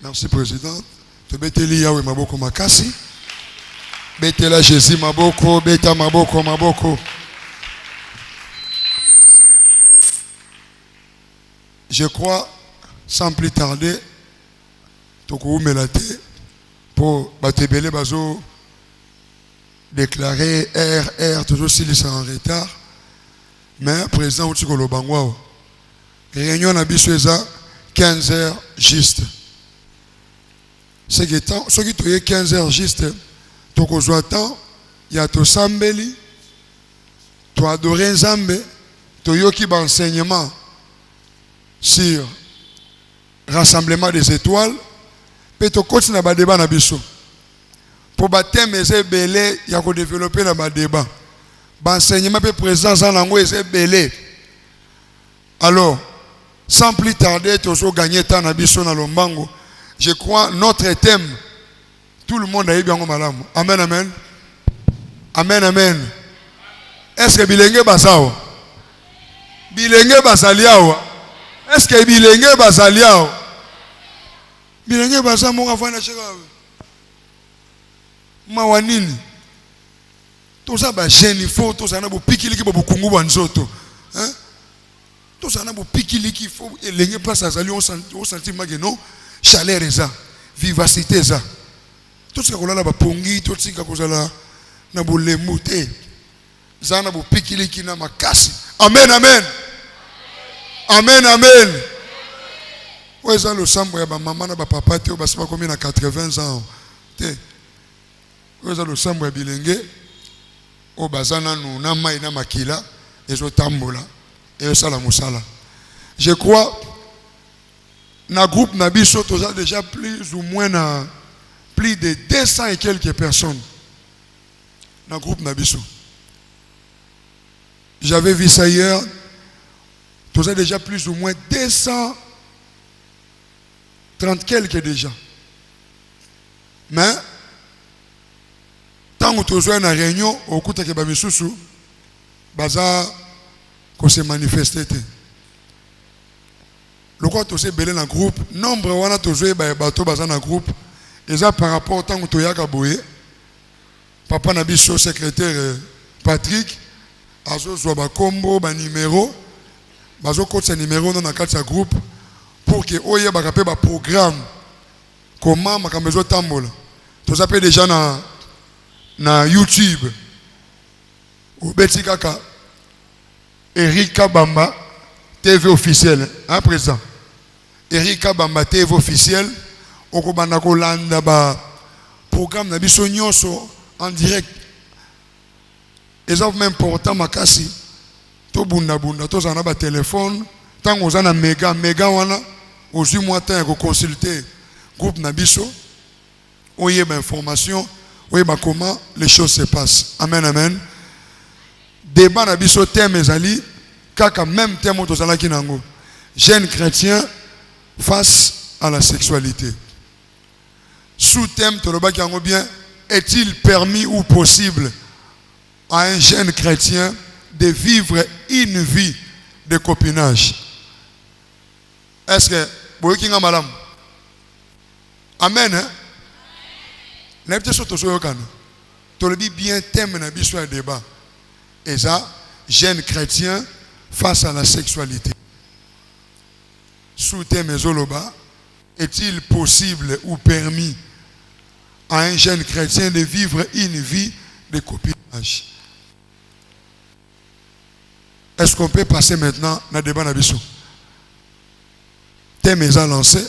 Merci, Président. Tu beteli Yahweh Maboko Makasi. Betela Jésus Maboko, Beta Maboko Maboko. Je crois, sans plus tarder, Tokou Melate, pour Batebele Bazo déclarer RR, toujours s'il est en retard. Mais, Président Outikolo Bangwao, réunion à Bissueza, 15 heures juste. Ce qui est 15 heures juste, Toko Zoatan, il y a to Sambeli, to adorer Zambé, to yoki enseignement sur rassemblement des étoiles, puis to continue à débat na biso. Pour baptême et belé, il y a ko développer na débat. Enseignement peut présence en langue et belé. Alors, sans plus tarder, tu as gagné temps na biso na lombango. Je crois notre thème, tout le monde a eu bien malam. Amen, amen. Amen, amen. Est-ce que bilenge basao? Bilenge basaliao? Est-ce que bilenge basaliao? Bilenge basa mon enfant na cheka. Mawanini. Tout ça ba jeune il faut tout ça na bo pikiliki bo kungu banzoto. Hein? Tout ça na bo pikiliki il faut elenge place azali on sentit mageno. Chaleur eza, vivacité eza. Tout ce qu'on a là pongi, tout ce qu'on a là na bolemu te. Zana bo pikiliki na makasi. Amen, amen. Amen, amen. Où est le sambo ya ba maman na ba papa te o ba seba combien na 80 ans te. Où est le sambo ya bilenge o bazana nu na mai na makila ezo tambola et sala musala. Je crois dans le groupe Nabiso, tu as déjà plus ou moins plus de 200 et quelques personnes. Dans le groupe Nabiso. J'avais vu ça hier. Tu as déjà plus ou moins 230 quelques déjà. Mais, tant que tu as une réunion, au coup de Kebamisusu, Baza, qu'on s'est manifesté. Le quoi tu sais belé dans le groupe, nombre wana tu joué bateau bazan dans le groupe, et ça par rapport au temps que tu as boyé, papa Nabiso secrétaire Patrick, azo zoba combo ba numéro, bazo code ce numéro dans la carte groupe pour que oye ba capé ba programme comment ma kamezo tambola. Tu s'appelle déjà na YouTube. Ou beti kaka Eric Kabamba TV officiel, à présent. Eric Kabamba TV officiel, au Kobanda Kolanda ba programme na biso nyonso en direct. Et ça même important makasi. To bunda to zana ba téléphone, tant on zana méga wana, aux mois temps ko consulter groupe na biso. Oye ba information, oye ba comment les choses se passent. Amen, amen. Débat na biso thème ezali kaka même thème to zana kinango. Jeunes chrétiens face à la sexualité. Sous-thème, bien, est-il permis ou possible à un jeune chrétien de vivre une vie de copinage? Est-ce que vous voyez madame? Amen. N'importe ce que vous avez bien thème dans le débat. Et ça, jeune chrétien face à la sexualité. Sous-thème Zoloba, est-il possible ou permis à un jeune chrétien de vivre une vie de copinage? Est-ce qu'on peut passer maintenant dans le débat d'Abisso? Thème est lancé.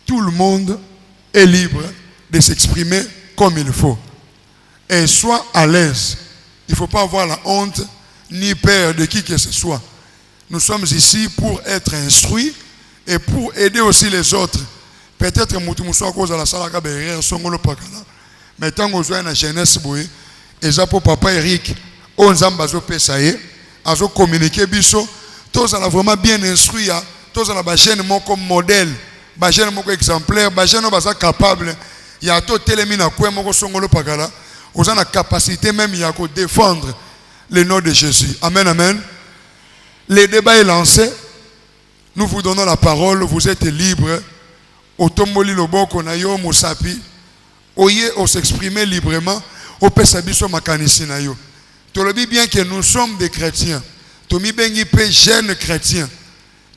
Tout le monde est libre de s'exprimer comme il faut. Et soit à l'aise. Il ne faut pas avoir la honte ni peur de qui que ce soit. Nous sommes ici pour être instruits et pour aider aussi les autres. Peut-être que à cause de la salle mais tant que vous avez la jeunesse, et ça pour papa Eric, on a communiqué biso, tous ont vraiment bien instruit, tous ont la jeune comme modèle, la jeune comme exemplaire, la jeune capable, il y a tout télémina quoi moko songolo pakala, vous avez la capacité même il de défendre le nom de Jésus. Amen, amen. Le débat est lancé. Nous vous donnons la parole, vous êtes libres. otomboli loboko na yo musapi, oye on s'exprimer librement, au pesabiso makanisi na yo. Tolobi bien que nous sommes des chrétiens. Tomi bengi pe jeunes chrétiens.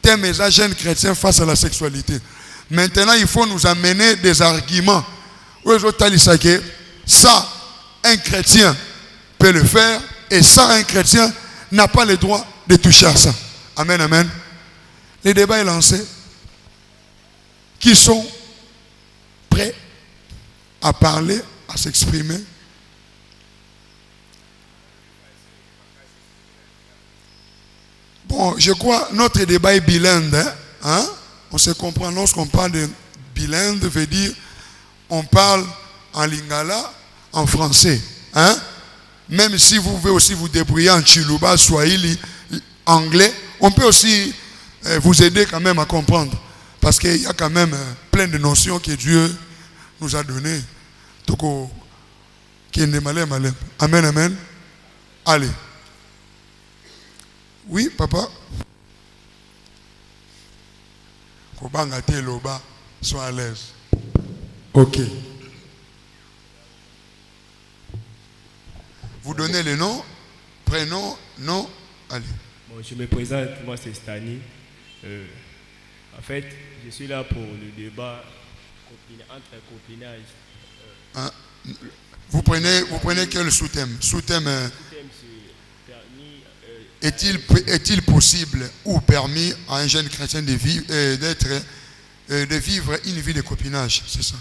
T'es mes jeunes chrétiens face à la sexualité. Maintenant, il faut nous amener des arguments. Ça, un chrétien peut le faire, et ça, un chrétien n'a pas le droit de toucher à ça. Amen, amen. Le débat est lancé. Qui sont prêts à parler, à s'exprimer? Bon, je crois que notre débat est bilingue. Hein? On se comprend lorsqu'on parle de bilingue, veut dire on parle en lingala, en français. Hein? Même si vous voulez aussi vous débrouiller en chiluba, swahili, anglais, on peut aussi vous aider quand même à comprendre. Parce qu'il y a quand même plein de notions que Dieu nous a données. Amen, amen. Allez. Oui, papa. Kobanga te loba, sois à l'aise. Ok. Vous donnez les noms, prénom, nom, allez. Bon, je me présente, moi c'est Stani. En fait, je suis là pour le débat entre copinage. Vous prenez quel sous-thème? Sous-thème est-il possible ou permis à un jeune chrétien de vivre, de vivre une vie de copinage? C'est ça.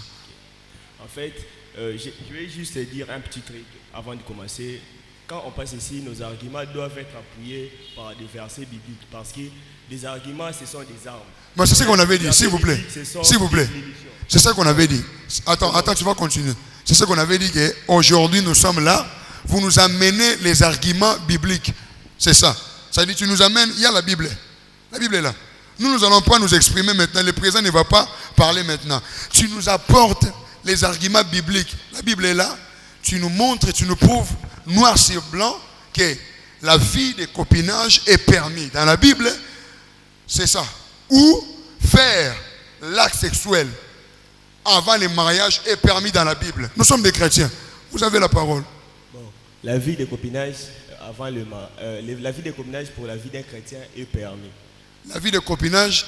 En fait, je vais juste dire un petit truc avant de commencer. Quand on passe ici, nos arguments doivent être appuyés par des versets bibliques. Parce que des arguments, ce sont des armes. Mais c'est ce qu'on avait dit, s'il vous plaît. S'il vous plaît. C'est ça qu'on avait dit. Attends, tu vas continuer. C'est ce qu'on avait dit qu'aujourd'hui nous sommes là. Vous nous amenez les arguments bibliques. C'est ça. Ça veut dire tu nous amènes, il y a la Bible. La Bible est là. Nous n'allons pas nous exprimer maintenant. Le président ne va pas parler maintenant. Tu nous apportes les arguments bibliques. La Bible est là. Tu nous montres, tu nous prouves noir sur blanc que la vie de copinage est permise. Dans la Bible, c'est ça. Ou faire l'acte sexuel avant le mariage est permis dans la Bible. Nous sommes des chrétiens. Vous avez la parole. Bon, la vie de copinage avant la vie de copinage pour la vie d'un chrétien est permis. La vie de copinage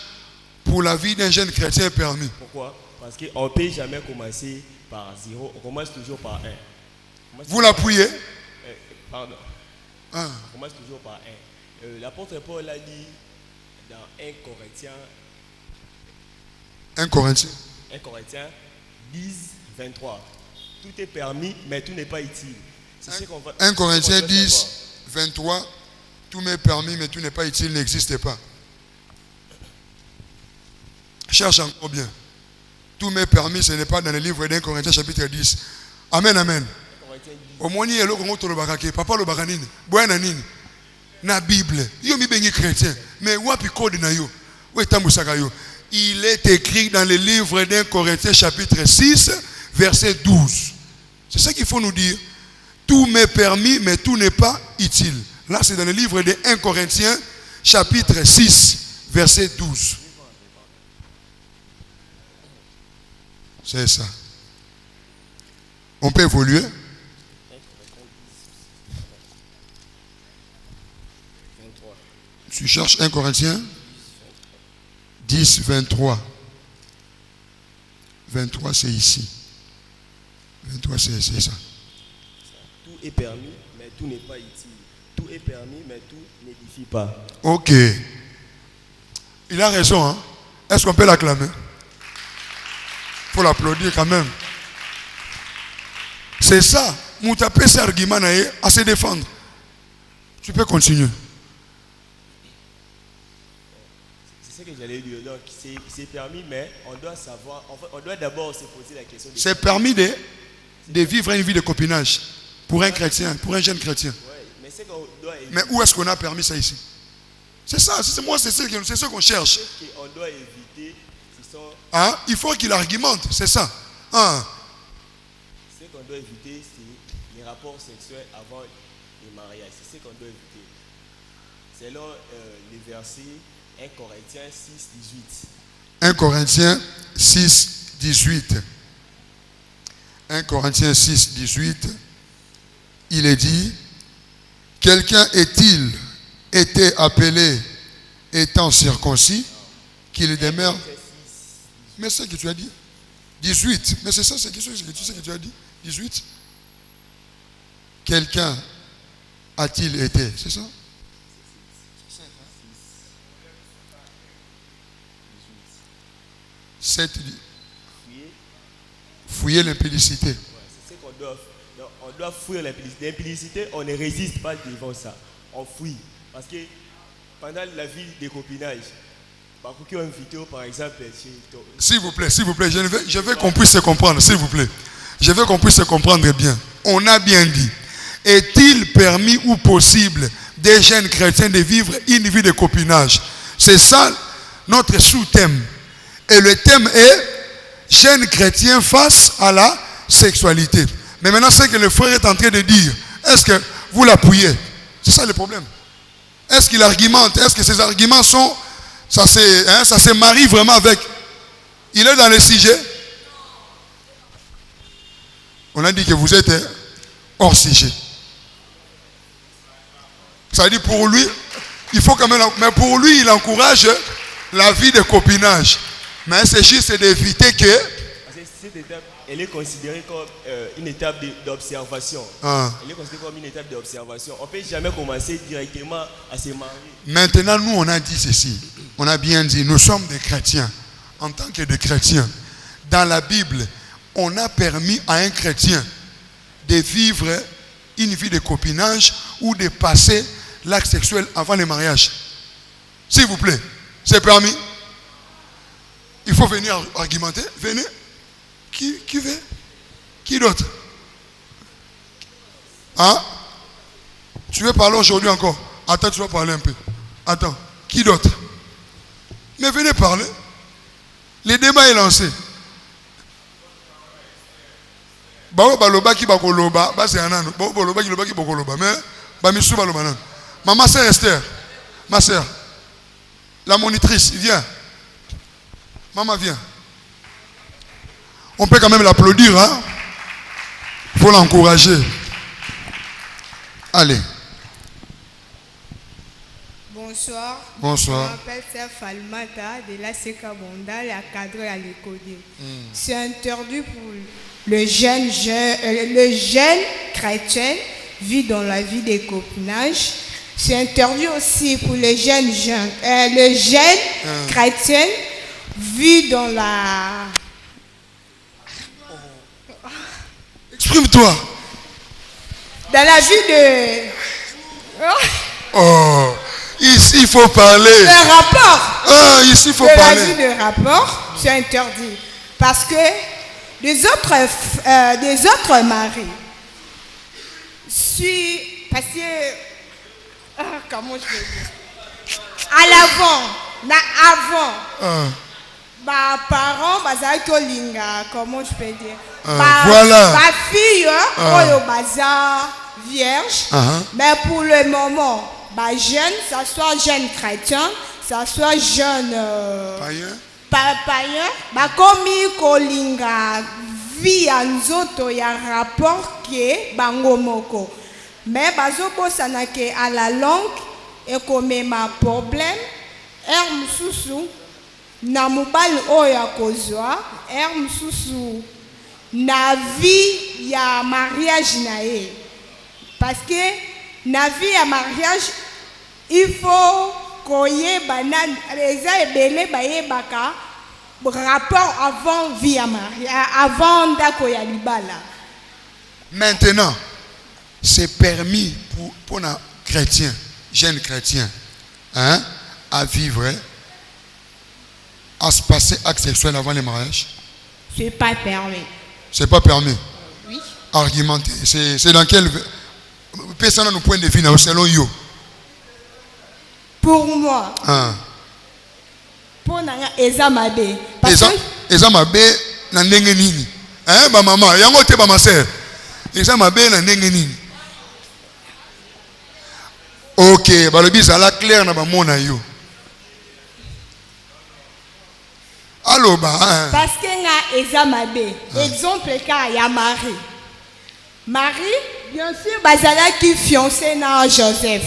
pour la vie d'un jeune chrétien est permis. Pourquoi? Parce qu'on ne peut jamais commencer par 0, on commence toujours par 1. Vous l'appuyez? Pardon. On commence toujours par 1. L'apôtre Paul a dit dans 1 Corinthiens 10, 23. Tout est permis, mais tout n'est pas utile. 1 Corinthiens 10, 23. Tout m'est permis, mais tout n'est pas utile, n'existe pas. Cherche encore bien. Tout m'est permis, ce n'est pas dans le livre d'1 Corinthiens chapitre 10. Amen, amen. Au moins, il y a le papa le baranine. Boya nini. Na Bible. Yo mi bengi chrétien. Mais wapi code na yo. Où est yo? Il est écrit dans le livre d'1 Corinthiens chapitre 6, verset 12. C'est ça qu'il faut nous dire. Tout m'est permis, mais tout n'est pas utile. Là, c'est dans le livre de 1 Corinthiens, chapitre 6, verset 12. C'est ça. On peut évoluer. Tu cherches 1 Corinthiens 10, 23. 23, c'est ici. 23, c'est ça. Tout est permis, mais tout n'est pas utile. Tout est permis, mais tout n'édifie pas. Ok. Il a raison, hein? Est-ce qu'on peut l'acclamer? Il faut l'applaudir quand même. C'est ça. Moutapé, c'est argument à se défendre. Tu peux continuer. C'est ce que j'allais dire. Donc, c'est permis, mais on doit savoir. En fait, on doit d'abord se poser la question. C'est permis de vivre une vie de copinage pour un chrétien, pour un jeune chrétien. Mais, c'est qu'on doit éviter. Mais où est-ce qu'on a permis ça ici? C'est ça, c'est ce qu'on cherche. Ce qu'on doit éviter, ce sont... Ah, il faut qu'il argumente, c'est ça. Ah. Ce qu'on doit éviter, c'est les rapports sexuels avant le mariage. C'est ce qu'on doit éviter. Selon les versets 1 Corinthiens 6, 18. 1 Corinthiens 6, 18. 1 Corinthiens 6, 18. Il est dit, quelqu'un est-il été appelé étant circoncis, qu'il demeure. Mais c'est ce que tu as dit. 18. Mais c'est ça, c'est ce que tu as dit. 18. Quelqu'un a-t-il été, c'est ça? Fouiller l'impudicité. C'est ce qu'on doit. On doit fuir l'impudicité. L'impudicité, on ne résiste pas devant ça. On fuit. Parce que pendant la vie des copinages, par exemple, s'il vous plaît, je veux qu'on puisse se comprendre, s'il vous plaît. Je veux qu'on puisse se comprendre bien. On a bien dit, est-il permis ou possible des jeunes chrétiens de vivre une vie de copinage? C'est ça notre sous-thème. Et le thème est jeunes chrétiens face à la sexualité. Mais maintenant, c'est que le frère est en train de dire, est-ce que vous l'appuyez? C'est ça le problème. Est-ce qu'il argumente? Est-ce que ces arguments sont... ça se marie vraiment avec... Il est dans le sujet. On a dit que vous êtes hors sujet. Ça veut dire pour lui, il faut quand même... Mais pour lui, il encourage la vie de copinage. Mais c'est juste d'éviter que... Cette étape, elle est considérée comme une étape d'observation. Elle est considérée comme une étape d'observation. On ne peut jamais commencer directement à se marier. Maintenant, nous, on a dit ceci. On a bien dit, nous sommes des chrétiens. En tant que des chrétiens, dans la Bible, on a permis à un chrétien de vivre une vie de copinage ou de passer l'acte sexuel avant le mariage. S'il vous plaît, c'est permis. Il faut venir argumenter. Venez. Qui veut? Qui d'autre? Hein? Tu veux parler aujourd'hui encore? Attends, tu vas parler un peu. Attends. Qui d'autre? Mais venez parler. Le débat est lancé. Maman sœur Esther, ma sœur, la monitrice, viens. Maman, viens. On peut quand même l'applaudir, hein? Il faut l'encourager. Allez. Bonsoir. Bonsoir. Je m'appelle Sœur Falmata de la Seka Bonda, la cadre à l'école. C'est interdit pour le jeune chrétien vit dans la vie des copinages. C'est interdit aussi pour les jeunes chrétien vit dans la... Exprime-toi. Dans la vie de... Oh, ici il faut parler. Le rapport. Ici il faut parler. La vie de rapport, c'est interdit. Parce que des autres maris, parce que, comment je vais dire? À l'avant, ma parents, comment je peux dire? Voilà. Ma fille, oh, bazar vierge, mais pour le moment, jeune, ça soit jeune chrétien, ça soit jeune païen, comme kolinga via nzoto ya rapport ke bango moko. Mais bazobosana ke à la longue et comme ma problème, mususu na mobali oyo akozwa, mususu na vie ya mariage na ye. Parce que na vie ya mariage, il faut koyeba na eza ebele bayebaka rapport avant vie ya mariage, avant ndako ya libala. Maintenant, c'est permis pour un chrétien, jeune chrétien, hein, à vivre, à se passer acte sexuel avant le mariage. C'est pas permis. C'est pas permis. Oui. Argumenter. C'est dans quel... Personne n'a point de vue selon you. Pour moi. Pour nanga eza mabe. Eza mabe na ndenge nini? Hein, ba maman, yango te ba ma sœur. Eza mabe na ndenge nini? OK, ba le bisa la clair na ba mona yo. Aloba, hein. Parce que nga eza mabe. Exemple ka ya Marie. Marie, bien sûr, bazala qui fiancée na Joseph.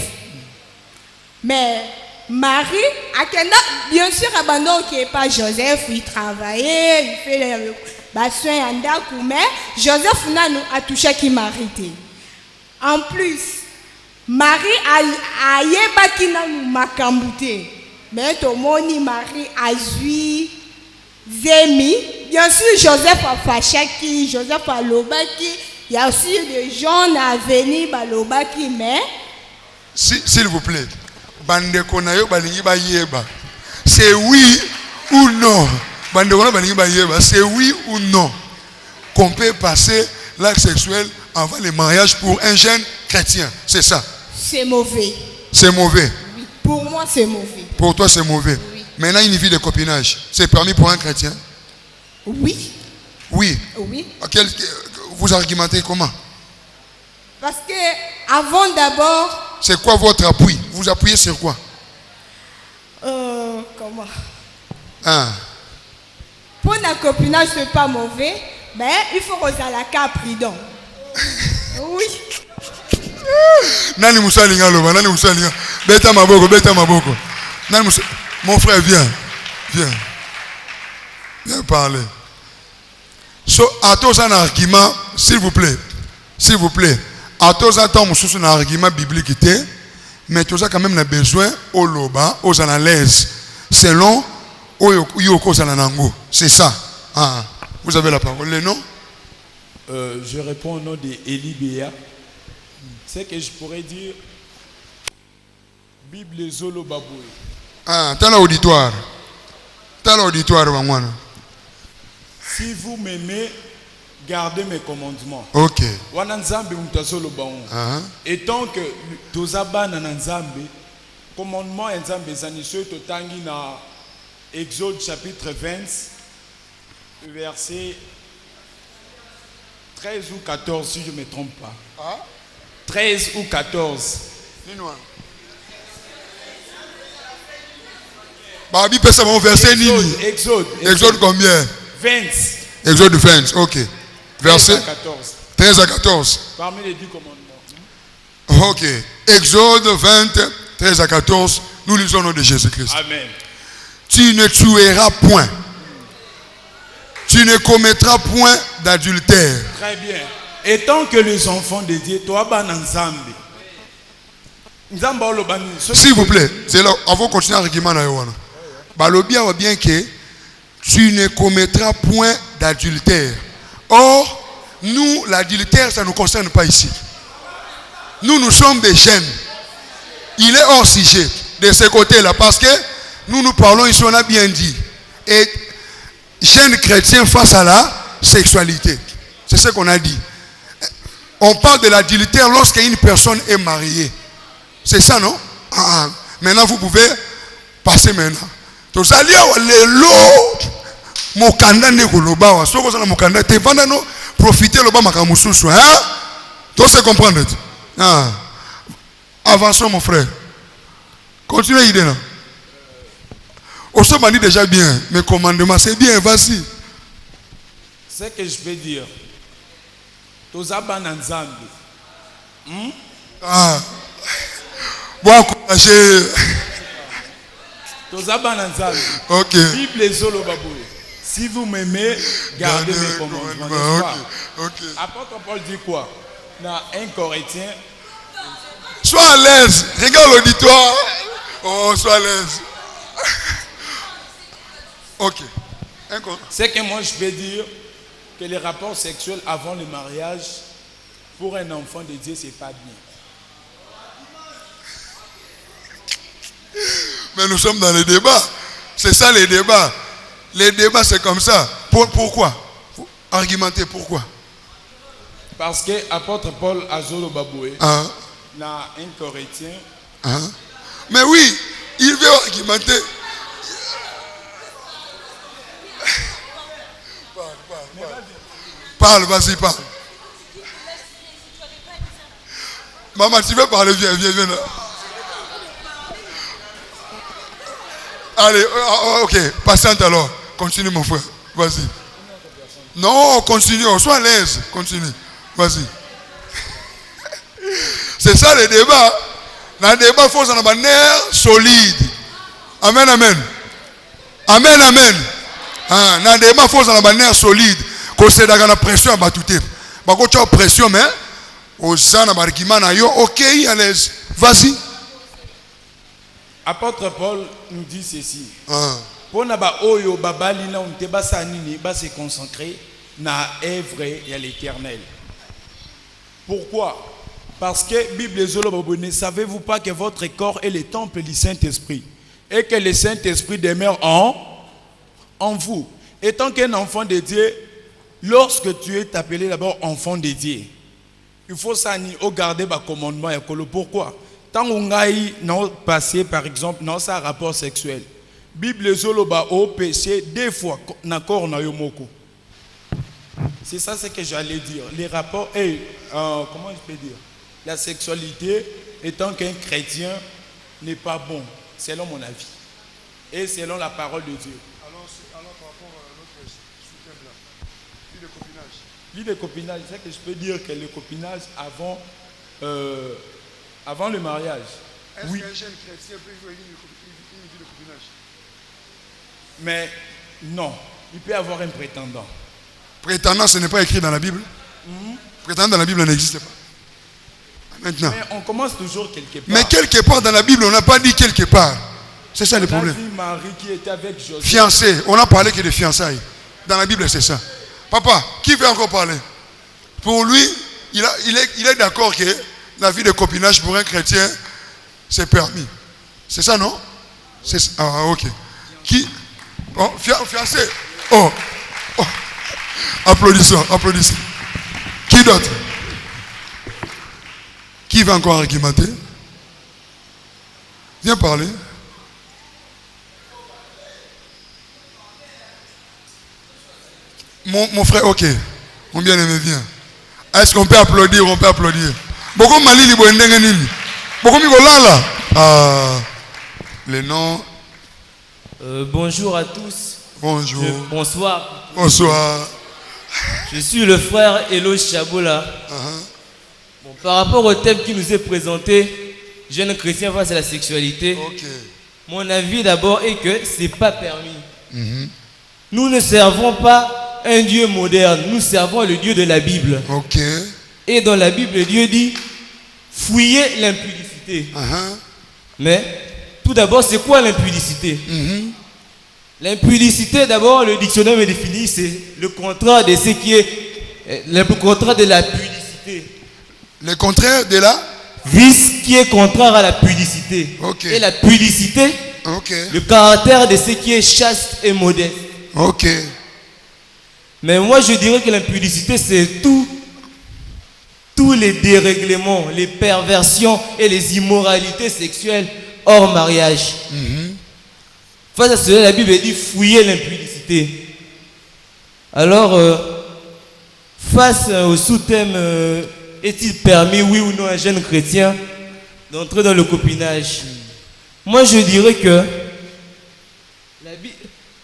Mais Marie, bien sûr, abandon qui est pas Joseph, il travaillait, il fait les soins en dakou, mais Joseph a touché qui Marie. En plus, Marie a yeba qui n'a nous makambouté. Mais tout le monde, Marie a zui, zemi. Bien sûr, Joseph a fâché qui, Joseph a lobaki. Il y a aussi des gens à venir à lobaki, mais. S'il vous plaît, bande konayo balingi ba yeba. C'est oui ou non. Bande konayo balingi ba yeba. C'est oui ou non qu'on peut passer l'acte sexuel avant le mariage pour un jeune chrétien. C'est ça. C'est mauvais. C'est mauvais. Oui. Pour moi, c'est mauvais. Pour toi, c'est mauvais. Oui. Maintenant, une vie de copinage, c'est permis pour un chrétien? Oui. Oui. Oui. Vous argumentez comment? Parce que avant d'abord. C'est quoi votre appui? Vous appuyez sur quoi? Comment? Pour un copinage, c'est pas mauvais, mais il faut que la cas prudent. Oui. Nani Moussa Lingaloba, Nani Moussa Linga. Beta Maboko, Beta Maboko. Nani Moussa. Mon frère, viens. Viens. Viens parler. So, à tous un argument, s'il vous plaît. S'il vous plaît. À tous un temps, un argument biblique, mais tous quand même besoin au loba, aux analyses, selon Yoko Sananango. C'est ça. Ah, vous avez la parole. Le nom? Je réponds au nom d'Eli Béa. C'est que je pourrais dire Bible Zolo Baboué. Ah, t'as l'auditoire. T'as l'auditoire, Wangwana. Si vous m'aimez, gardez mes commandements. Ok. Wananzambe mutazolo baon. Et tant que tozaba nananzambe, commandement nzambe zanisho totangi na Exode chapitre 20, verset 13 ou 14 si je ne me trompe pas. 13 ou 14. Babi peut savoir verset nini. Exode combien? 20. Exode 20, ok. Verset 13 à 14. Parmi les 10 commandements. Ok. Exode 20, 13 à 14. Nous lisons au nom de Jésus-Christ. Amen. Tu ne tueras point. Tu ne commettras point d'adultère. Très bien. Et tant que les enfants de Dieu, toi, Bananzambi. S'il vous plaît, c'est là, avant de continuer l'argument, Balobia va bien que tu ne commettras point d'adultère. Or, nous, l'adultère, ça ne nous concerne pas ici. Nous sommes des jeunes. Il est hors sujet de ce côté-là parce que nous parlons ici, on a bien dit. Et jeunes chrétiens face à la sexualité. C'est ce qu'on a dit. On parle de l'adultère lorsqu'une personne est mariée. C'est ça, non? Maintenant, vous pouvez passer maintenant. Tout ça, il y a l'eau. Mokanda ne koloba wa soko sana mokanda te vanda no profiter loba makamususu hein tu sais comprendre avançons mon frère continuez idée là on se manie déjà bien mais commandement c'est bien vas-y c'est que je peux dire tozaba na nzambe bon encourager tozaba na nzambe ok Bible zolo baboué. Si vous m'aimez, gardez mes commandements. Okay. Apôtre Paul dit quoi? Dans 1 Corinthiens. Sois à l'aise. Regarde l'auditoire. Oh, sois à l'aise. Ok. C'est que moi je peux dire que les rapports sexuels avant le mariage, pour un enfant de Dieu, c'est pas bien. Mais nous sommes dans le débat. C'est ça les débats. Les débats, c'est comme ça. Pourquoi? Argumenter pourquoi? Parce que apôtre Paul Azolo Baboué, dans 1 Corinthiens. Mais oui, il veut argumenter. Parle, vas-y, parle. Maman, tu veux parler? Viens. Allez, ok, patiente alors. continue mon frère. Vas-y. Non, continue. Sois à l'aise. Continue. Vas-y. C'est ça le débat. Dans le débat, il faut avoir un nerf solide. Amen, amen. Amen, amen. Dans le débat, il faut avoir un nerf solide. Quand c'est dans la pression, il tout. Quand tu as pression, mais aux gens qui ont ok, à l'aise. Vas-y. Apôtre Paul nous dit ceci. Pour se concentrer dans l'œuvre et l'éternel. Pourquoi? Parce que Bible ne savez-vous pas que votre corps est le temple du Saint-Esprit et que le Saint-Esprit demeure en vous. Étant qu'un enfant de Dieu, lorsque tu es appelé d'abord enfant de Dieu, il faut garder le commandement. Pourquoi? Tant qu'on a passé par exemple dans un rapport sexuel, Bible zoloba au péché deux fois n'accord na yomoko. C'est ça ce que j'allais dire. Les rapports comment je peux dire? La sexualité étant qu'un chrétien n'est pas bon, selon mon avis et selon la parole de Dieu. Alors par rapport à notre sous-thème là, vie de copinage. Vie de copinage, c'est que je peux dire que le copinage avant le mariage. Est-ce qu'un jeune chrétien peut jouer une vie de copinage? Mais non, il peut avoir un prétendant. Prétendant, ce n'est pas écrit dans la Bible. Prétendant dans la Bible n'existe pas. Maintenant. Mais on commence toujours quelque part. Mais quelque part dans la Bible, on n'a pas dit quelque part. C'est ça le problème. On a vu Marie qui était avec Joseph. Fiancé, on a parlé que de fiançailles. Dans la Bible, c'est ça. Papa, qui veut encore parler? Pour lui, il est d'accord que la vie de copinage pour un chrétien, c'est permis. C'est ça, non? Ah, ok. Qui? Oh, fiancé. Oh. Applaudissons. Qui d'autre? Qui va encore argumenter? Viens parler. Mon frère, ok. Mon bien-aimé, viens. Est-ce qu'on peut applaudir? On peut applaudir. Beaucoup malili boendengenili. Beaucoup migolala. Les noms. Bonjour à tous. Bonjour. Bonsoir. Bonsoir. Je suis le frère Elo Chabola. Bon, par rapport au thème qui nous est présenté, jeune chrétien face à la sexualité, mon avis d'abord est que ce n'est pas permis. Nous ne servons pas un Dieu moderne, nous servons le Dieu de la Bible. Et dans la Bible, Dieu dit fouillez l'impudicité. Mais tout d'abord, c'est quoi l'impudicité? L'impudicité, d'abord, le dictionnaire me définit, c'est le contraire de ce qui est le contraire de la pudicité. Le contraire de la vice qui est contraire à la pudicité. Et la pudicité, le caractère de ce qui est chaste et modeste. Mais moi, je dirais que l'impudicité, c'est tous les dérèglements, les perversions et les immoralités sexuelles hors mariage. Face à cela, la Bible dit fouiller l'impudicité. Alors, face au sous-thème, est-il permis, oui ou non, à un jeune chrétien d'entrer dans le copinage? Moi, je dirais que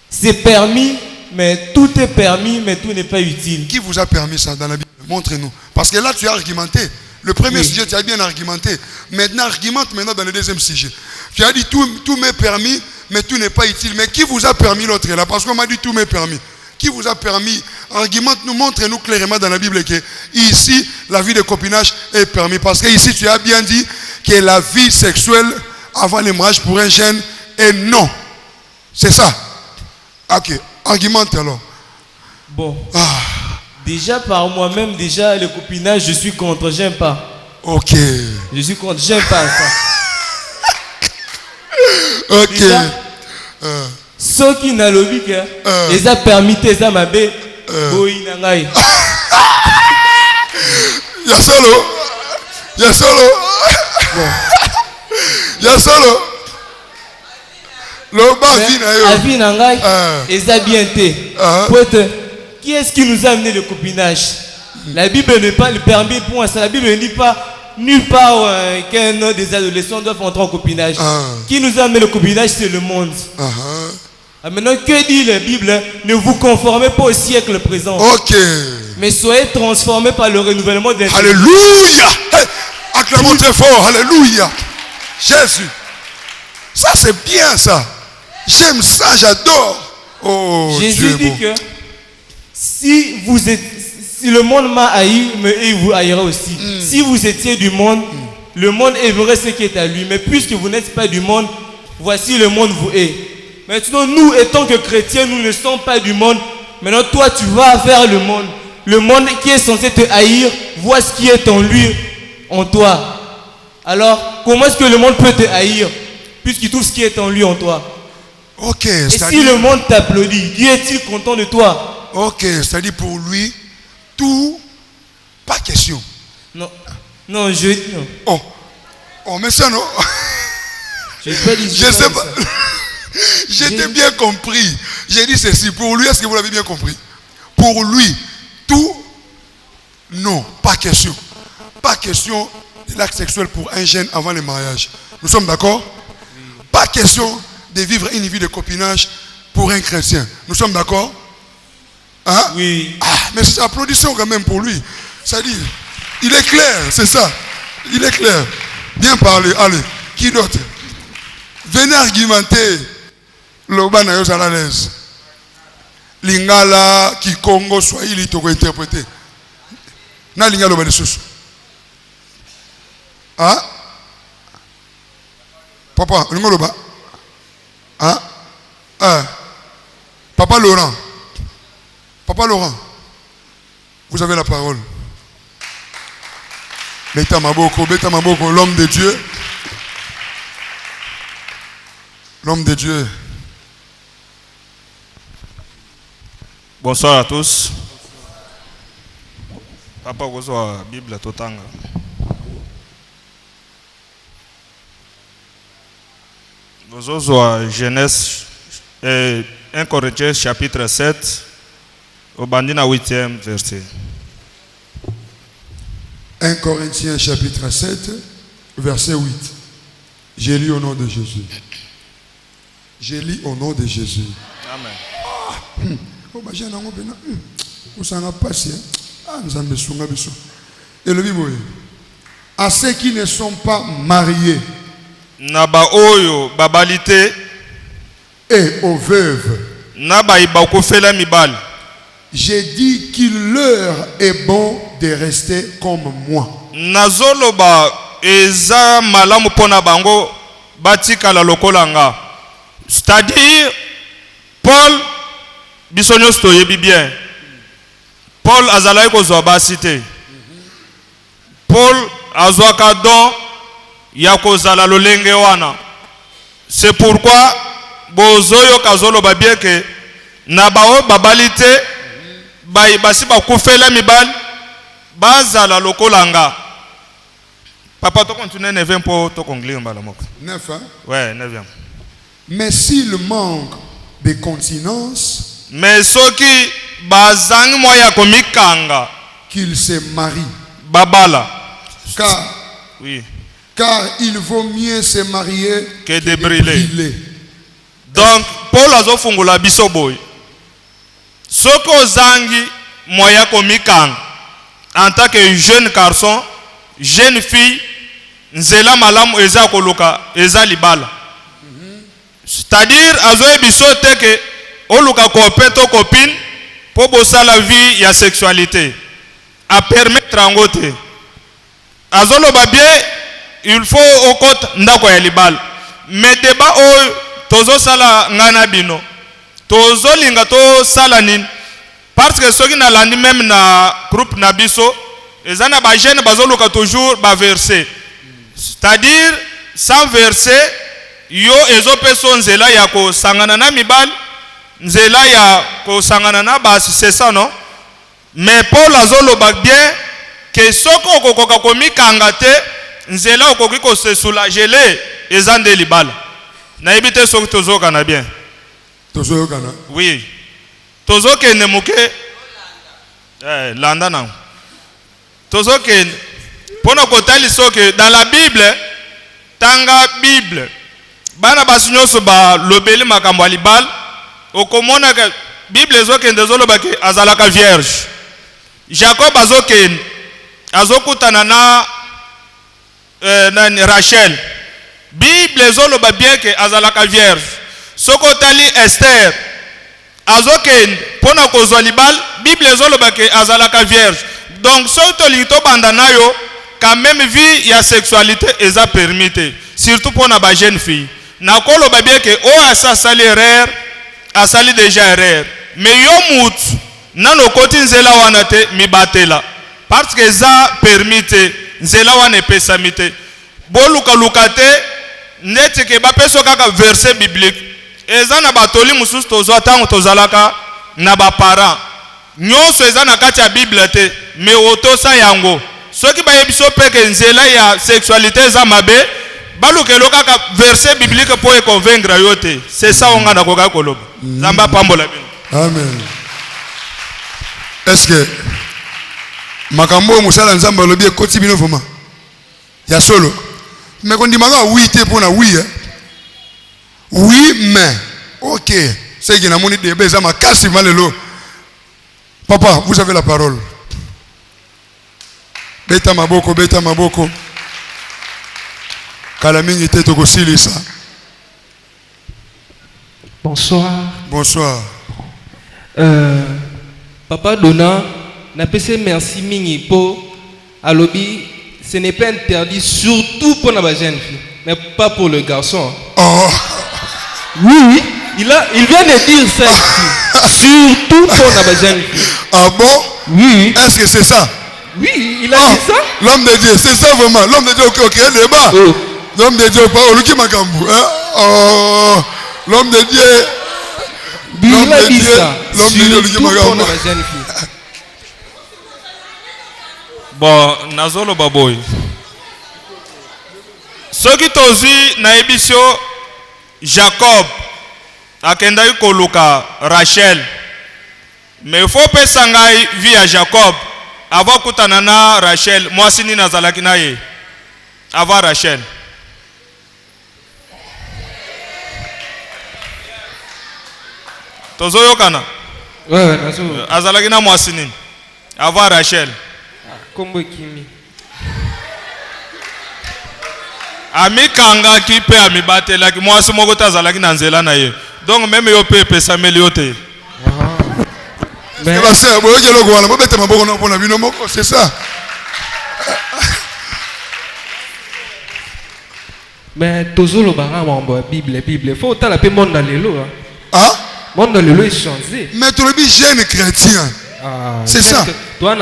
c'est permis, mais tout est permis, mais tout n'est pas utile. Qui vous a permis ça dans la Bible? Montrez-nous. Parce que là, tu as argumenté. Le premier sujet, tu as bien argumenté. Maintenant, argumente dans le deuxième sujet. Tu as dit tout m'est permis, mais tout n'est pas utile. Mais qui vous a permis l'autre là? Parce qu'on m'a dit tout m'est permis. Qui vous a permis? Argumente-nous, montrez-nous clairement dans la Bible que ici, la vie de copinage est permis. Parce que ici, tu as bien dit que la vie sexuelle avant le mariage pour un jeune est non. C'est ça. Ok. Argumente alors. Bon. Déjà par moi-même, le copinage, je suis contre. J'aime pas. Ok. Je suis contre. J'aime pas ça. Ok. Déjà, ceux qui n'ont lobby que les a permis tes amabé boy nangai. Ya solo. Le avis nangai les a bien été. Qui est-ce qui nous a amené le copinage? La Bible n'est pas le permis pour ça. La Bible ne dit pas nulle part qu'un des adolescents doivent entrer en copinage. Qui nous a amené le copinage, c'est le monde. Ah, maintenant, que dit la Bible? Ne vous conformez pas au siècle présent. Ok. Mais soyez transformés par le renouvellement des... Alléluia. Hey, acclamons très fort. Alléluia. Jésus. Ça, c'est bien ça. J'aime ça, j'adore. Oh, Jésus Dieu dit bon. que si le monde m'a haï, il vous haïra aussi. Si vous étiez du monde, le monde aimerait ce qui est à lui. Mais puisque vous n'êtes pas du monde, voici le monde vous hait. Maintenant, nous, étant que chrétiens, nous ne sommes pas du monde. Maintenant, toi, tu vas vers le monde. Le monde qui est censé te haïr, vois ce qui est en lui, en toi. Alors, comment est-ce que le monde peut te haïr, puisqu'il trouve ce qui est en lui, en toi? Ok. Et si le monde t'applaudit, Dieu est-il content de toi? Ok, c'est-à-dire pour lui, tout, pas question. Non, non, non. Oh, mais ça non. Je sais pas. J'étais bien compris. J'ai dit ceci. Pour lui, est-ce que vous l'avez bien compris? Pour lui, tout, non, pas question. Pas question de l'acte sexuel pour un jeune avant le mariage. Nous sommes d'accord? Pas question de vivre une vie de copinage pour un chrétien. Nous sommes d'accord? Hein? Oui. Ah, mais c'est applaudissons quand même pour lui. Ça dit, il est clair, c'est ça. Il est clair. Bien parlé. Allez, qui d'autre? Venez argumenter. Loba na yo à l'aise. Lingala, Kikongo, Swahili, toko interpréter. Na lingala loba de sous. Hein? Papa, lingala loba. Hein? Papa Laurent. Papa Laurent, vous avez la parole. Beta Maboko, l'homme de Dieu. L'homme de Dieu. Bonsoir à tous. Papa Gozo Bible Totanga. Gozo Genèse 1 Corinthiens chapitre 7 au bandina 8e verset. 1 Corinthiens chapitre 7 verset 8. J'ai lu au nom de Jésus. J'ai lu au nom de Jésus. Amen. Et le Bible, à ceux qui ne sont pas mariés Naba oyo babalité et aux veuves, naba ibakufela mibal. j'ai dit qu'il leur est bon de rester comme moi. Nazoloba eza malamu pona bango batikala lokolanga. C'est-à-dire Paul bisonyo stoyebi bien. Paul azalaki kozwa basi te. Paul azwaka don ya kozala lolenge wana. C'est pourquoi bozoyo kazoloba bien que na bao babalite basi bakufela mibali bazala lokolanga. Papa to continue 9e pour to conclure mbala moko. 9 hein? Ouais, 9e. Mais s'il manque de continence, mais soki bazangi moya komikanga qu'il se marie. Babala. Oui. Car il vaut mieux se marier que de brûler. Donc, Paul a fungula biso boy. Soko zangi moya komikanga en tant que jeune garçon, jeune fille, nzela malamu eza koluka eza libala. C'est-à-dire azoe biso teke oluka kopeto copine pour bosser la vie ya sexualité. A permettre angote. Azolo babie il faut au côté ndako ya libala. Mais débat o tozo sala ngana bino. Tozo linga to sala nini. Parce que ceux qui na landi même na groupe na biso, ezana ba jeune bazoluka toujours ba verser. C'est-à-dire sans verser yo ezopeso nzela ya ko sangana na mibali, nzela ya ko sangana na basi, c'est ça non? Mais Paul azoloba bien que soko okokoka komikanga te nzela okoki ko se soulager ezande libala. Na ebite soko tozoka na bien. Tozoka na? Oui. Tozoke ne muke landa na. Tozoke pona kotali soke dans la Bible tanga Bible bana basinyoso ba lobeli makambo ya libala okomona que Bible ezokende ezoloba ke azalaka vierge. Jacob azokende azokutana na Rachel. Bible ezoloba bien ke azalaka vierge. Soko tali Esther azokende pona kozwa libal, Bible ezoloba ke azalaka vierge. Donc soto lito banda nayo quand même vie ya sexualité eza permité, surtout pour na ba jeune fille. Na koloba bien ke o asali erreur, asali déjà erreur. Mais yo mutu nano koti nzela wana te mibatela parce que eza permité nzela wana epesamite. Boluka luka te neti ke bapeso kaka verset biblique. Eza na batoli mususu tozwa tango tozalaka na ba parents. Nyonso eza na kati ya Bible te, mais otosa yango. Soki bayebiso peke nzela ya sexualité eza mabe, balukelo kaka verset biblique pour convaincre yo te. C'est ça on ngana koka koloba. Zamba pambola bino. Amen. Est-ce que makambo musala nzamba lobi ekoti bino vraiment? Ya solo. Mais quand dit maga oui te pour na oui hein. Oui mais OK. C'est que na moni de beza makasi malelo. Papa, vous avez la parole. Beta maboko, beta maboko. Kalamingi te tokosilisa. Bonsoir. Bonsoir. Papa Dona, n'a pas merci mingi pour alobi, ce n'est pas interdit surtout pour la jeune fille, mais pas pour le garçon. Oh. Oui, il vient de dire ça ici. Surtout pour la jeune fille. Ah bon? Oui. Est-ce que c'est ça? Oui, il a dit ça. L'homme de Dieu, c'est ça vraiment. L'homme de Dieu, ok, le débat. Oh. L'homme de Dieu, pas Oluki Makambu. Hein? Oh, l'homme de Dieu. Il a dit ça. L'homme de Dieu, Oluki Surtout pour Makambu. la jeune fille. Bon, nazolo baboy. Soki tozi na ebisio Jacob akendaki koluka Rachel. Mais il faut pesa ngai via Jacob avant kutana na Rachel. Mwasi nini nazalaki na ye avant Rachel. Tozo yokana. Ouais, nazo. Azalaki na mwasi nini avant Rachel. Kombo kimi. Amikanga ki pe amibatelaki mwasi moko tazalaki na nzela na ye. Donc même yo pe pesa meli yo te. Mais la sœur, vous voyez le gouvernement, vous mettez ma bonne pour la vie, c'est ça. Mais toujours le barrage en Bible, il faut autant la paix monde dans les lots. Ah? Monde dans les lots est changé. Mais tu le dis jeune chrétien. Ah, c'est ça. Toi,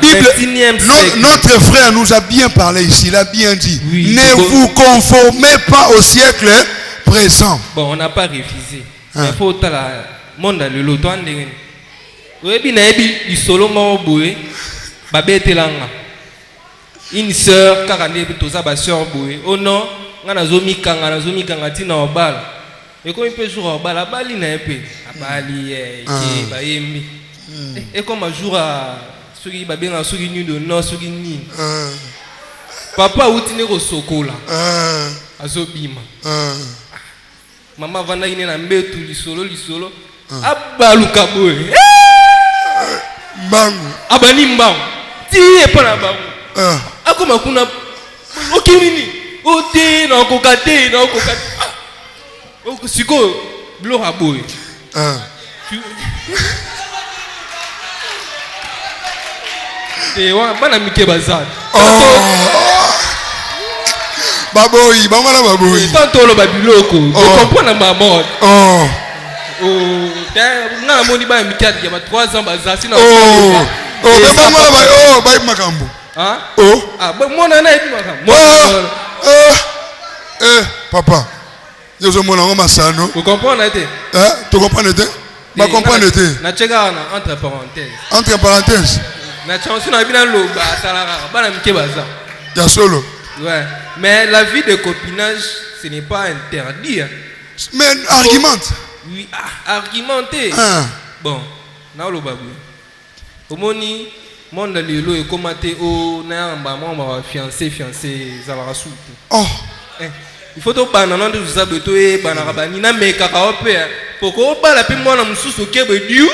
Bible, notre frère nous a bien parlé ici, il a bien dit. Oui, ne vous conformez pas au siècle présent. Bon, on n'a pas refusé. Mais il faut autant la monde dans les lots. Toi, il solo maboué, babete langa. Une sœur, carane, tout ça, ma sœur boué. Oh non, on a zomi kanga tina au bal. Et comme il peut jouer au bal, la balle il a un peu. La balle qui va aimer. Et comme un jour à ceux qui va bien à ceux qui nu de non, ceux qui ni. Papa où tu n'es au sokola. Azobima. Maman vanda ine na mbetu lisolo. Abaluka boué. Mbangu. Abani mbangu. Tiye pana bangu. Akoma kuna okimini. Ote na kokate na kokate. Siko blo haboy. Wa bana mike bazad. Baboy, bangala baboy. Tanto lo babiloko. Je comprends ma mort. Oh. Na moni ba mikadi ya 3 ans bazasi na mais bangala ba ba makambo. Hein? Oh. Ah, mona na ebi makambo. Papa. Yozo mona ngoma sano. Vous comprenez te? Hein? Tu comprends te? Ba comprendre te? Na cheka na entre parenthèses. Entre parenthèses. Na chanson na bina lo ba talaka bana mike baza. Ya solo. Ouais. Mais la vie de copinage, ce n'est pas interdit. Hein. Mais argumente. Oui, argumenter. Bon, na lo babu. Omoni monde le lo e commenter o na mba mwa fiancé za la soupe. Oh. Il faut to bana na ndu za beto e bana rabani na meka ka ope. poko bala pe mwana mususu kebe diu.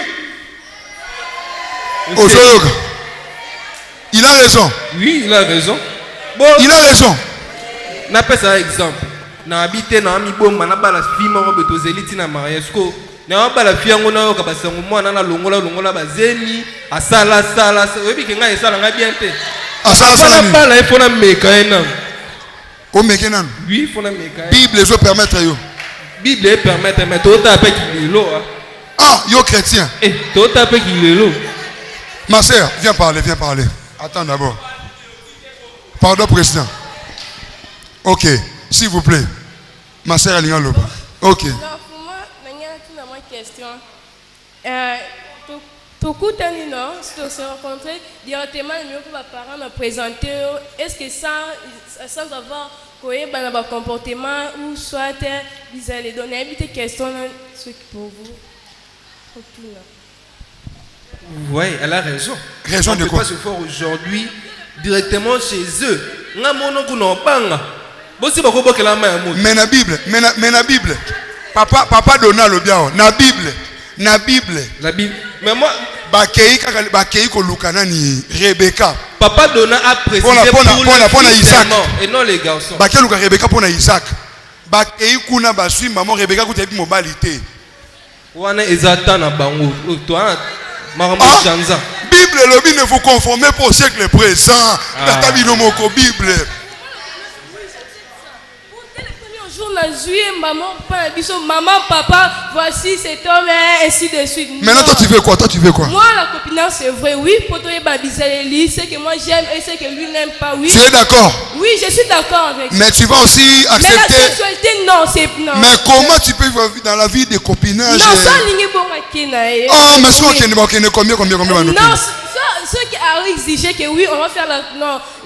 Ozoyoka. Il a raison. Oui, il a raison. Bon, il a raison. Na pesa exemple. Na habité na ami bomba na bala fima ko betozeli tina mariage ko. Na bala fiango na yo ka basango mwana na longola bazemi asala oyebi ke ngai esala nga bien te. Asala na bala efona meka ena. O meka nan. Oui, fona meka. Bible zo permettre yo. Bible permettre mais tota pe kilelo. Ah, yo chrétien. Tota pe kilelo. Ma sœur, viens parler. Attends d'abord. Pardon, président. Ok, s'il vous plaît. Ma sœur Alinga Loba. Ok. Non, pour moi, il y a une question. Tout non, si on se rencontrer directement, mieux que mes parents me présenter, est-ce que sans avoir un comportement ou soit vous allez donner des questions pour vous? Oui, elle a raison. Raison de quoi? On ne peut pas se faire aujourd'hui directement chez eux. Mais la Bible. Papa donna le bien. La Bible. Mais moi, bakei ko lukana ni Rebecca. Papa donna a précisé pour Isaac et non les garçons. Bakei luka Rebecca pour Isaac. Bakei kuna basui maman Rebecca ko tebi mobilité. Wana ezata na bango. Toi Bible lobi ne vous conformez pas au siècle présent. La Bible. Maman, papa, voici cet homme, ainsi de suite. Maintenant, toi, tu veux quoi? Moi, la copinage, c'est vrai, oui. Pour toi, c'est que moi j'aime et c'est que lui n'aime pas, oui. Tu es d'accord? Oui, je suis d'accord avec ça. Mais tu vas aussi accepter. Mais la sexualité, non, c'est non. Mais comment tu peux vivre dans la vie de copinage? Non, ça, il n'y a pas. Oh, mais ça, combien? Non, ceux qui a exigé que oui, on va faire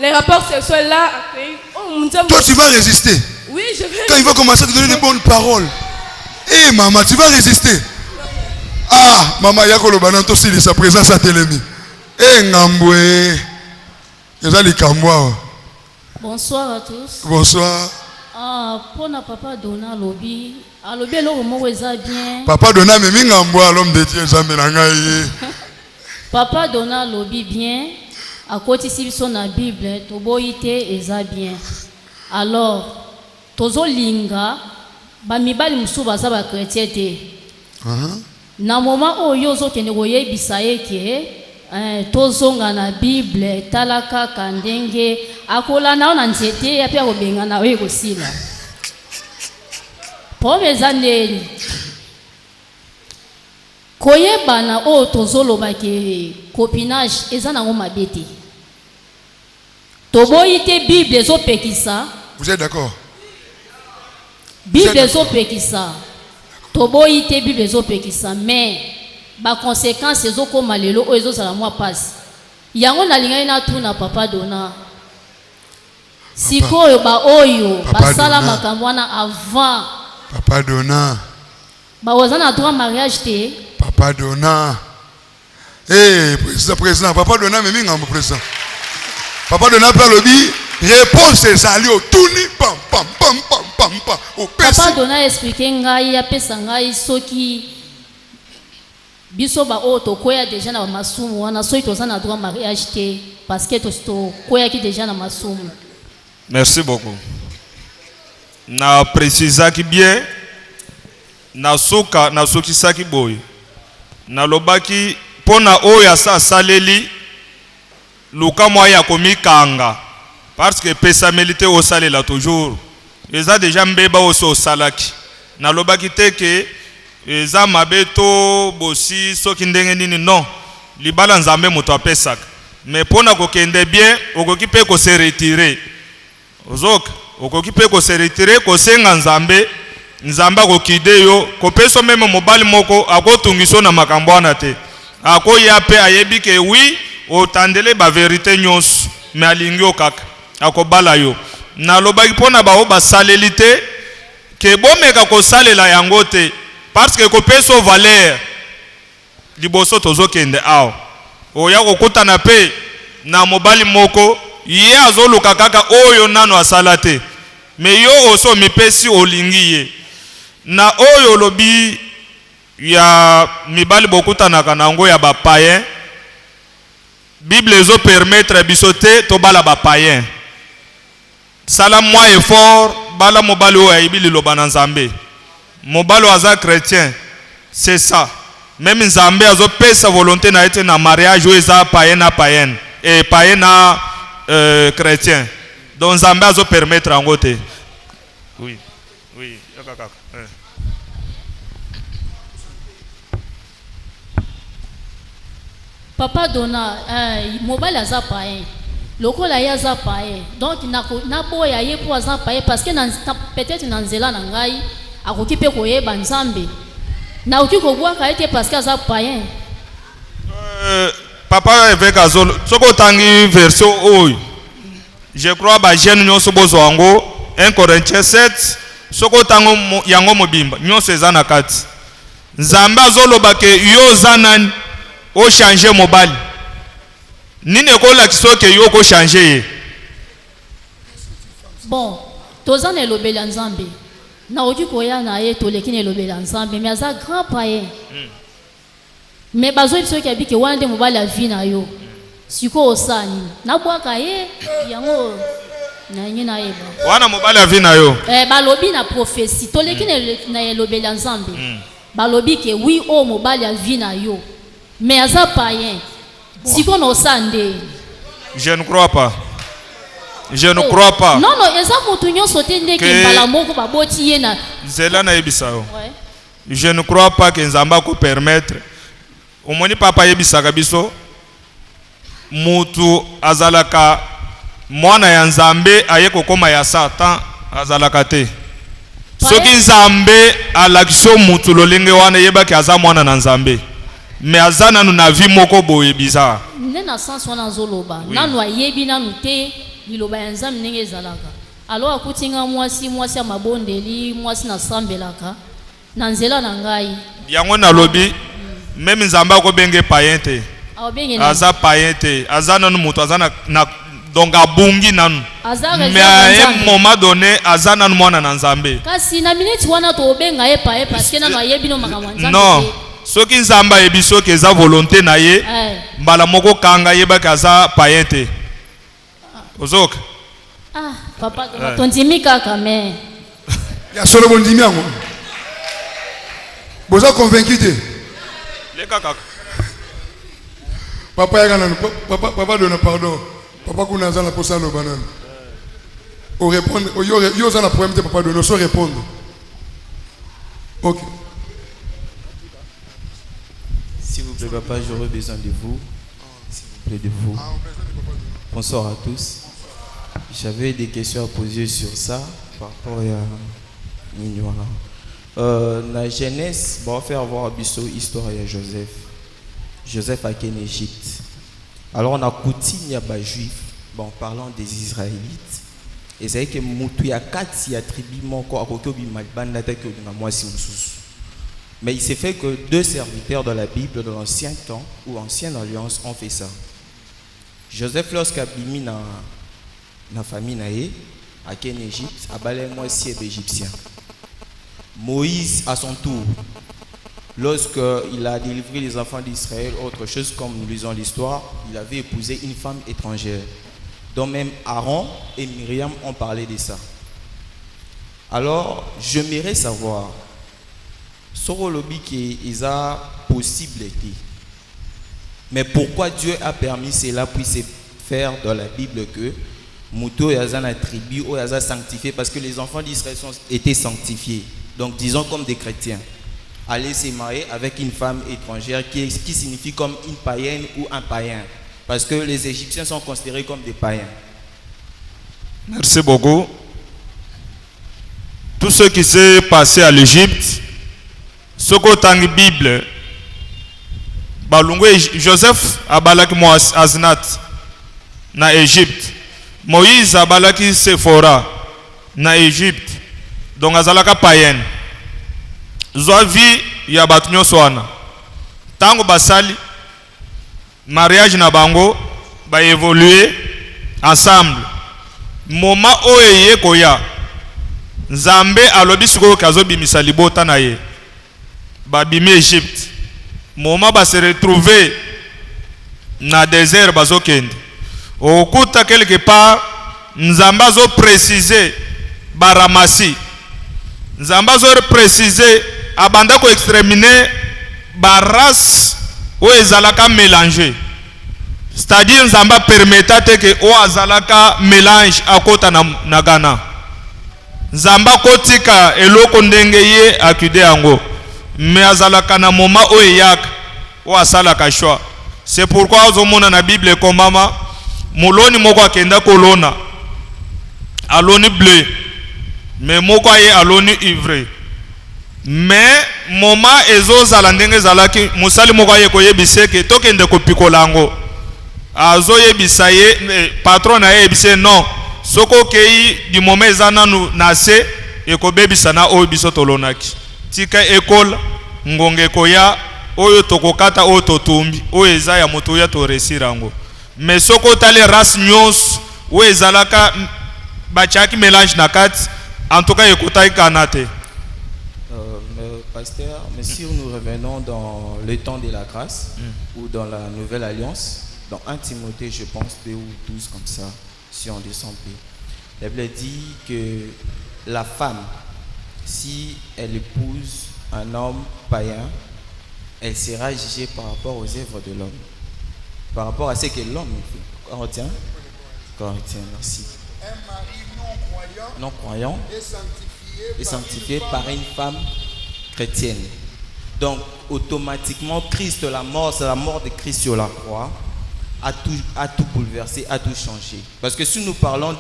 les rapports sexuels là. Toi, tu vas résister. Oui, je vais. Quand il va commencer à te donner des bonnes paroles. Eh, maman, tu vas résister. Ah, maman, yako lo bananto si sa présence à Télémi. Eh, ngambwe. Yazali kambwa. Bonsoir à tous. Bonsoir. Pour papa Donna Lobi, alobi lo mo weza bien. Papa Donna me ngambwa l'homme de Dieu jamais na ngai. Papa Donna Lobi bien. À côté si son na Bible, to boité eza bien. Alors tozo linga ba mibali musu baza ba chrétien te. Na moment oyo zo kende koyebisa yeke tozonga na Bible talaka kandenge akola na ona nzete ya pia kobenga na oyo kosila. Pomeza ndeni. Koyebana o tozoloba ke copinage eza nango mabete. Toboyite Bible ezopekisa. Vous êtes d'accord? Bible ezopekisa. Toboyite Bible ezopekisa mais ba conséquences ezokoma lelo o ezosala mwa passe. Yango nalingai na tuna papa Donna. Sikoyo ba oyo basala makambo wana avant. Papa Donna. Ba ozana droit mariage te. Papa Donna. Eh, président, Papa Donna me minga mo président. Papa Donna pa lobi réponse ezali o tuni pam. Papa Donna expliquer ngai ya pesa ngai soki biso ba o to koya déjà na masumu wana soki tozana droit mariage te parce que to koya ki déjà na masumu. Merci beaucoup. Na précisaki bien na soki saki boy. Na lobaki pona oya sa saleli luka moya komikanga parce que pesa milité au salela toujours. Eza déjà mbeba oso salaki. Na lobaki teke eza mabeto bosi soki ndenge nini non. Libala nzambe moto apesaka. Mais pona kokende bien okoki pe ko se retirer. Ozok okoki pe ko se retirer ko senga nzamba ko kide yo ko peso meme mobali moko akotungiso na makambo na te. Ako yape ayebi ke oui otandele ba vérité nyonso mais alingi okaka akobala yo. Na lobaki pona ba o basalelité ke bomeka ko salela yango te parce que ko peso valeur liboso tozokende awo oya kokutana pe na mobali moko ye azoluka kaka oyo nano asala te mais yo oso mipesi olingi ye na oyo lobi ya mibali bokutanaka nango ya bapayen, Bible ezo permettre biso te tobala bapayen. Sala moi effort bala mobali oyo ayibi liloba na Nzambe. Mobali aza chrétien, c'est ça. Même Nzambe azo pesa volonté na ete na mariage oyo eza payen na payen et payen na chrétien. Donc Nzambe azo permettre yango te. Oui. Oui, kaka. Papa Dona, mobile aza païen. Lokola ya aza païen. Donc na boya ye po aza païen parce que peut-être na nzela na ngai akoki pe koyeba Nzambe. Na oki ko bwa ka ete parce que aza païen. Papa avec azolo. Soko tangi version oyo. Je crois ba jeune nyonso bozwango 1 Corinthiens 7 soko tango yango mobimba nyonso eza na kati. Nzambe azoloba ke yo zanani o changer mobali. Nini kola kisoke yo ko changer ye. Bon, toza na lobela Nzambe. Na oki koya na ye toleki na lobela Nzambe mais aza grand païen. Mais bazo biso ki abiki wande mobali a vie na yo. Siko osani. Na bwaka ye yango na nyina yeba. Wana mobali a vie na yo. Balobi na prophétie. Toleki na lobela Nzambe. Balobi ke oui o mobali a vie na yo. Mais aza païen. Siko no sande. Je ne crois pas. Je ne crois pas. Non, eza mutu nyonso te ndeke mbala moko baboti ye na. Zela na yebisao. Je ne crois pas que Nzamba ko permettre. Omoni papa yebisaka biso. Mutu azalaka mwana ya Nzambe aye kokoma ya Satan azalaka te. Soki Nzambe alakiso mutu lolenge wana yebaki aza mwana na Nzambe. Mais azana nu na vie moko boye bizarre. Nena sens wana zoloba. Nanu ayebi nanu te liloba ya Nzambe ndenge ezalaka. Alors akutinga mwasi ya mabondeli, mwasi na sambelaka. Na nzela na ngai. Yango na lobi même Nzamba ko benge païen te. Aza païen te. Azana nu mutu azana na donc abungi nanu. Mais à un moment donné azana nu mwana na Nzambe. Kasi na minute wana to benga ye païen parce que nanu ayebi no makamwa Nzambe. Non. Soki Nzamba ebiso ke za volonté na ye mbala moko kanga yeba kaza païen te. Ozoka. Papa tondimi kaka mais ya solo bondimi yango. Boza convaincu te. Le kaka. Papa ya kana papa donne pardon. Papa kuna za na posa no banane. O répondre yo za na problème te papa donne so répondre. OK. S'il vous plaît, papa, j'aurais besoin de vous. S'il vous plaît, de vous. Bonsoir à tous. J'avais des questions à poser sur ça par rapport à Mignola. La Genèse, on va faire voir l'histoire de Joseph. Joseph a été en Égypte. Alors, on a coutume, il y a des juifs, bon, parlant des Israélites. Et c'est que il y a 4 tribus, mais il s'est fait que 2 serviteurs de la Bible de l'ancien temps ou ancienne alliance ont fait ça. Joseph, lorsqu'il a mis dans la famille en Égypte, a balé moitié d'Égyptiens. Moïse, à son tour, lorsqu'il a délivré les enfants d'Israël, autre chose comme nous lisons l'histoire, il avait épousé une femme étrangère. Donc même Aaron et Myriam ont parlé de ça. Alors, j'aimerais savoir, sur le lobby qui est possibilité. Mais pourquoi Dieu a permis cela pour se faire dans la Bible que Mouto et Azan a tribu ou Azan sanctifié parce que les enfants d'Israël ont été sanctifiés. Donc disons comme des chrétiens. Aller se marier avec une femme étrangère qui signifie comme une païenne ou un païen. Parce que les Égyptiens sont considérés comme des païens. Merci beaucoup. Tout ce qui s'est passé à l'Égypte, ce côté Bible, Joseph a balaki Aznat na Égypte. Moïse a balaki Sephora na Égypte. Donc azalaka païen. Zoavi ya batunyo soana. Tango basali mariage na bango ba évoluer ensemble. Moment oye koya. Nzambe alobi siko kazo bimisa libota na ye. babimi Égypte. Moment ba se retrouver na désert bazokende. Okuta quelque part Nzamba zo préciser baramasi. Nzamba zo préciser abanda ko exterminer ba race ou ezalaka mélanger. C'est-à-dire Nzamba permettait que o azalaka mélange akota na Ghana. Nzamba kotika eloko ndenge ye akude yango. Mais azalaka na moment o eyaka o asalaka choix. C'est pourquoi ozomona na Bible komama moloni moko akenda kolona aloni bleu mais moko aye aloni ivre. Mais moment ezozala ndenge ezalaki musali moko aye koyebise ke tokende kopikola yango. Azo yebisa ye patron na ye yebise non soko kei du moment ezana nase ekobebisa na oyo biso tolonaki tika école ngonge koya oyo tokokata oyo totumbi oyo eza ya moto ya to resirango. Mais soko tale race nyos oyo ezalaka bachaki mélange na kati en tout cas ekota ikanate. Pasteur, mais si nous revenons dans le temps de la grâce ou dans la nouvelle alliance, dans 1 Timothée, je pense, 2 ou 12 comme ça, si on descend plus. La Bible dit que la femme, si elle épouse un homme païen, elle sera jugée par rapport aux œuvres de l'homme. Par rapport à ce que l'homme fait. Corinthiens, merci. Un mari non croyant est sanctifié par une femme chrétienne. Donc, automatiquement, Christ, la mort, c'est la mort de Christ sur la croix, a tout bouleversé, a tout changé. Parce que si nous parlons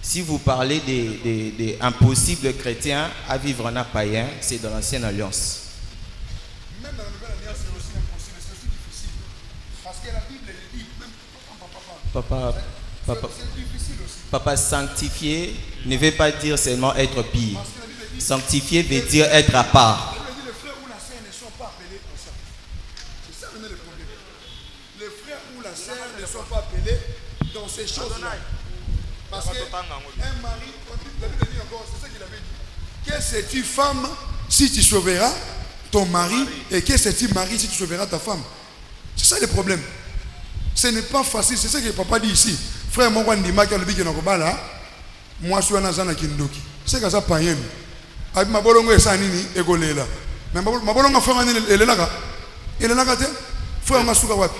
si vous parlez des impossibles chrétiens à vivre en un païen, c'est dans l'ancienne alliance. Même dans la nouvelle alliance, c'est aussi impossible, c'est aussi difficile. Parce que la Bible dit, même c'est difficile aussi. Papa, sanctifié ne veut pas dire seulement être pire. Sanctifié veut dire être à part. La Bible dit les frères ou la sœur ne sont pas appelés comme ça. C'est ça le problème. Les frères ou la sœur ne sont pas appelés dans ces choses-là. Parce qu'un mari, la Bible dit encore, c'est ça qu'il avait dit. Que sais-tu femme si tu sauveras ton mari et que sais-tu mari si tu sauveras ta femme? C'est ça le problème. Ce n'est pas facile, c'est ça que papa dit ici. Frère, moi, quand je dis que moi, je suis un zana kindoki. C'est que ça païen. Avec ma bolongo et sanini et golela. Mais ma bolongo frère elle est là. Elle est là quand frère ma souka wapi.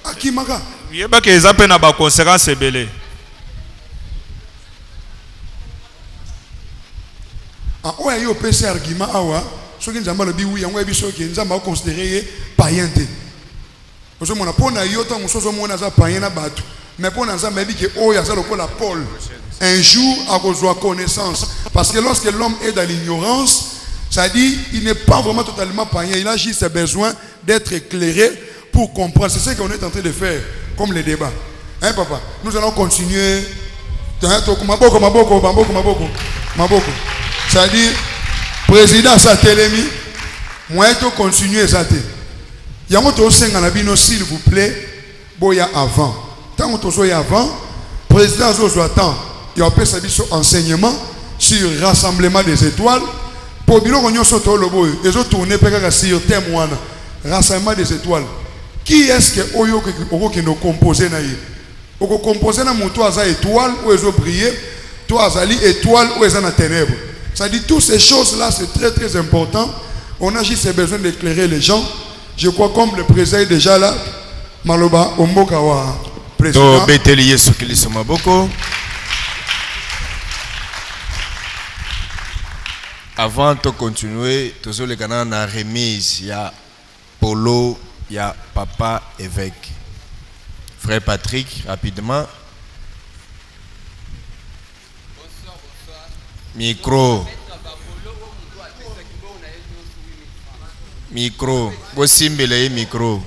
Akimaka. Yeba ke ezape na ba conséquences ebele. Ah oya yo pese argument awa, soki nzamba lobi oui yango ebi soki nzamba o considérer païen te. Ozo mona pona yo tango sozo mona za païen na batu. Mais pona nzamba ebi ke oya za lokola Paul. Un jour, à rejoindre connaissance. Parce que lorsque l'homme est dans l'ignorance, ça dit il n'est pas vraiment totalement païen. Il a juste besoin d'être éclairé pour comprendre. C'est ce qu'on est en train de faire, comme les débats. Hein, papa? Nous allons continuer. Ça dit, président Satelemi, moi, je continue ça. Il y a un autre s'il vous plaît, boya avant. Tant que tu avant, président Zozo attend. Il y a un enseignement sur le rassemblement des étoiles. Pour dire qu'on y a sauté le boy, ils ont tourné sur témoin. Rassemblement des étoiles. Qui est-ce que Oyo qui nous compose na yi? Oko composé na moto aza étoile ou ils ont brillé, toi azali étoile ou ils sont dans ténèbres. Ça dit toutes ces choses-là, c'est très très important. On a juste besoin d'éclairer les gens. Je crois comme le président est déjà là. Maloba Ombokawa président. Avant de continuer, tous les canaux na remise, il y a Polo, il y a Papa évêque. Frère Patrick, rapidement. Micro. Micro. Voici le micro.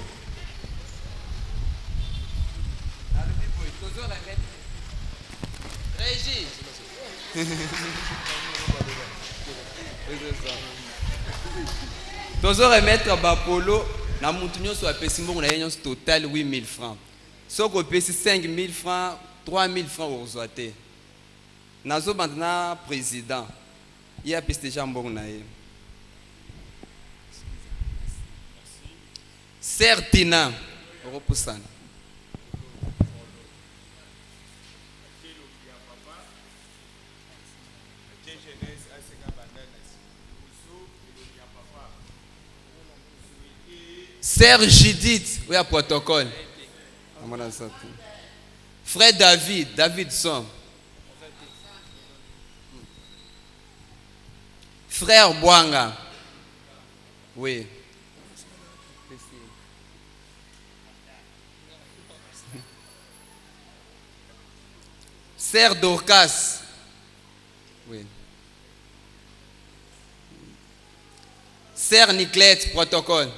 Tozo remettre Bapolo na mutunyo so apesi mbongo na yenyo total 8000 francs. Soko pesi 5000 francs, 3000 francs ozoate. Nazo bandana président. Il a pesi déjà mbongo na ye. Sœur Tina, Oropusan. Sœur Judith, oui, à protocole. Frère Davidson. Frère Bouanga. Oui. Sœur Dorcas. Oui. Sœur Niclette, protocole.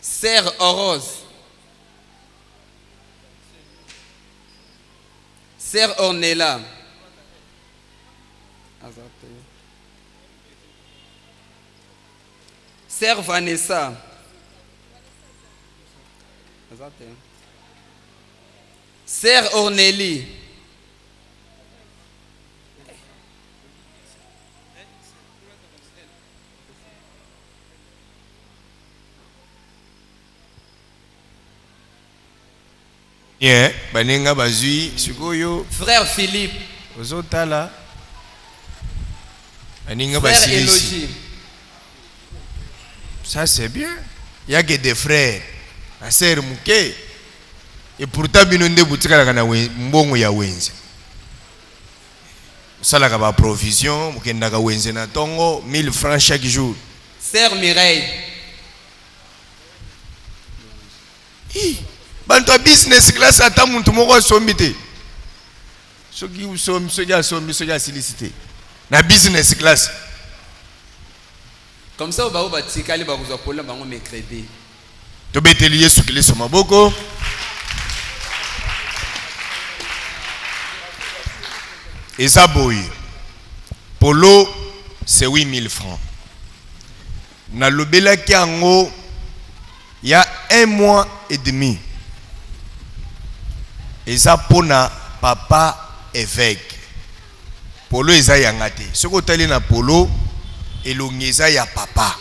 Sœur Orose. Sœur Ornella. Sœur Vanessa. Sœur Ornélie. Yeah, baninga bazui sikoyo. Frère Philippe. Ozotala. Baninga Frère basilisi. Élogie. Ça c'est bien. Il y a que des frères. La sœur Mouké. Et pourtant binonde butikala kana mbongo ya wenze. Sala ka ba provision, mukenda ka wenze na tongo 1000 francs chaque jour. Sœur Mireille. Bantu business class ata muntu moko sombi te. Soki usombi soki asombi soki asilicité. Na business class. Comme ça, on va aller au mercredi. Tobeteli Yesu Kristo maboko. Eza boye. Polo c'est 8000 francs. Na lobela ki ango il y a 1 mois et demi. Eza pona papa évêque. Polo eza yangate. Ce que tali na polo elongeza ya papa.